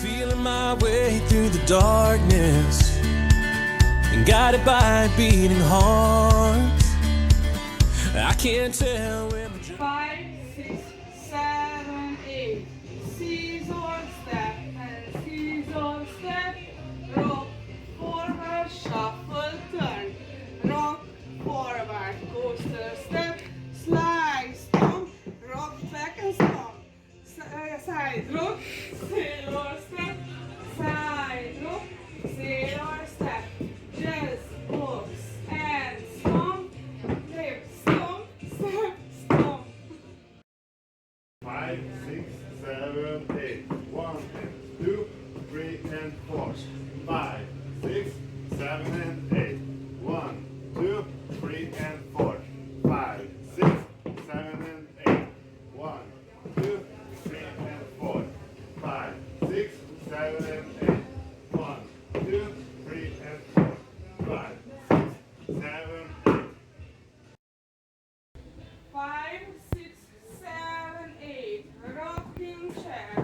Feeling my way through the darkness and guided by beating hearts. I can't tell when the 5, 6, 7, 8. Scissor step and scissor step. Rock forward, shuffle, turn. Rock forward, coaster step. Slide, stomp. Rock back and stomp. Side rock, sailor step. Side rock, sailor step. JAZZBOX and stomp. Lip, stomp, step, stomp. 5, 6, 7, 8. 1 and 2, 3 and 4. 5, 6, 7 and 8. 1, 2, 3 and 4. 5, 6, 7 and 8. 1, 2, 3 and 4. 5, 6, 7 and 8. 1, 2, 3 and 4. 5, 6, 7, 8. 5, 6, 7, 8. Rocking chair,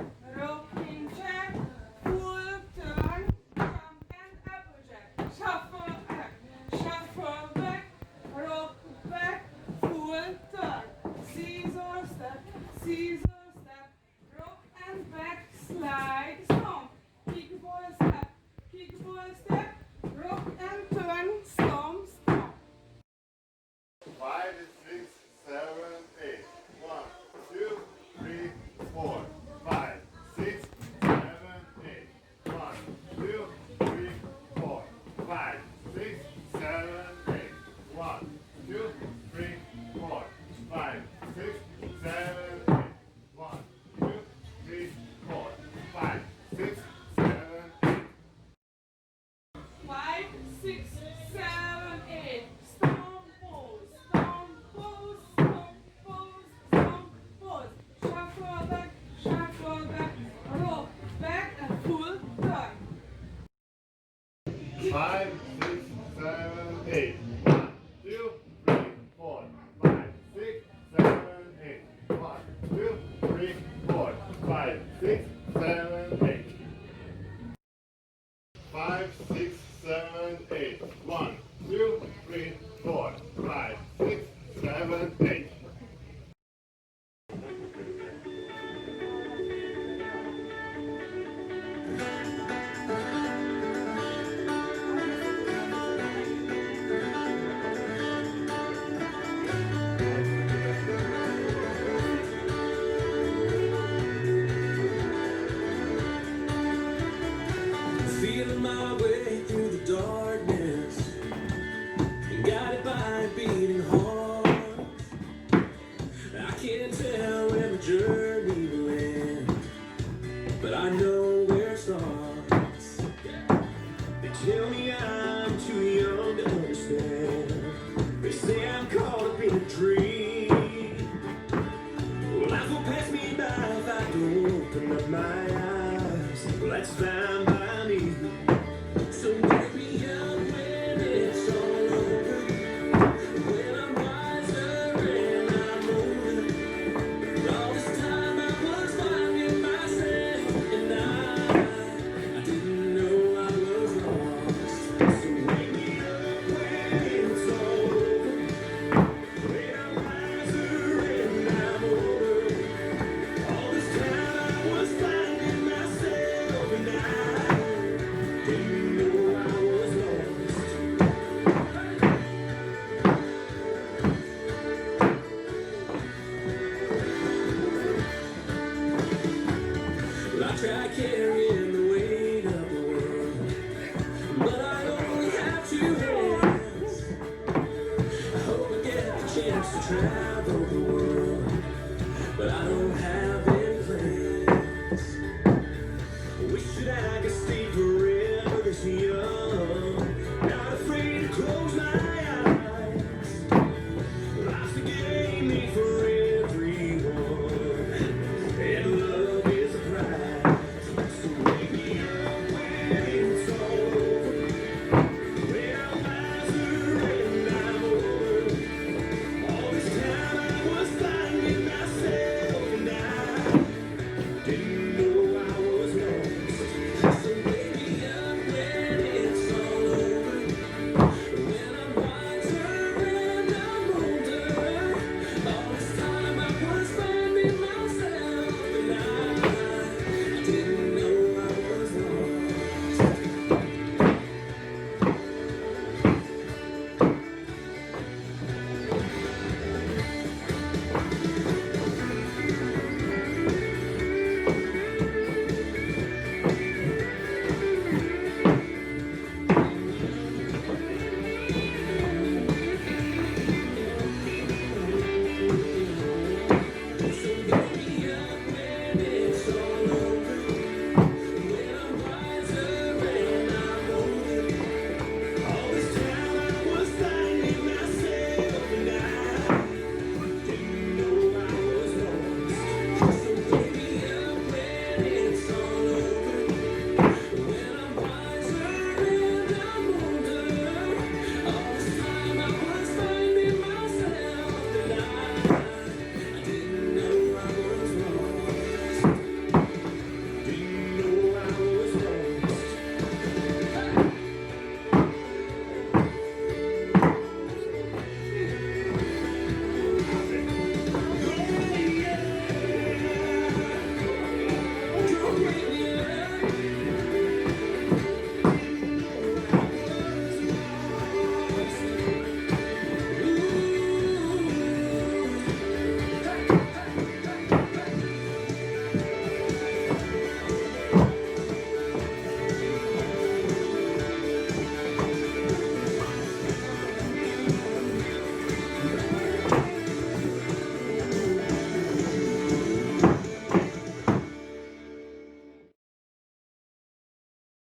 full turn, jump and applejack. Shuffle back, rock back, full turn. Scissor step, rock and back, slide, stomp. Kickball step, rock and turn, stomp, stomp. 5, 6, 7, 8. 1, 2, 3, 4. 5, 6, 7, 8. 1, 2, 3, 4. 5, 6, 7, 8. 1, 2, 3, 4. 5, 6, 7, 8. 1, 2, 3, 4. 5, 6, 7, 8. 5, 6, 7, 8. Stomp pose, stomp pose, stomp pose, stomp pose. Shuffle back, rock back and full turn. 5, 6, 7, 8. 1, 2, 3, 4. 5, 6, 7, 8. 1, 2, 3, 4. 5, 6, 7, 8. 5, 6, 7, 8. 1, 2, 3, 4. 5, 6, 7, 8. feeling my way through the darkness and guided by beating hearts. I can't tell where my journey will end, but I know where it starts. They tell me I'm too young to understand. They say I'm caught up in a dream. Well, life will pass me by if I don't open up my eyes. Well, that's fine by me. So wake me up when it's all over, when I'm wiser and I'm older. All this time I was finding myself, and I didn't know I was lost. So wake me up when it's all over, when I'm wiser and I'm older. All this time I was finding myself, and I didn't know I was lost. Well, I try carrying the weight of the world, but I only have two hands. I hope I get the chance to travel the world, but I don't have any plans. Wish that I could stay forever this young.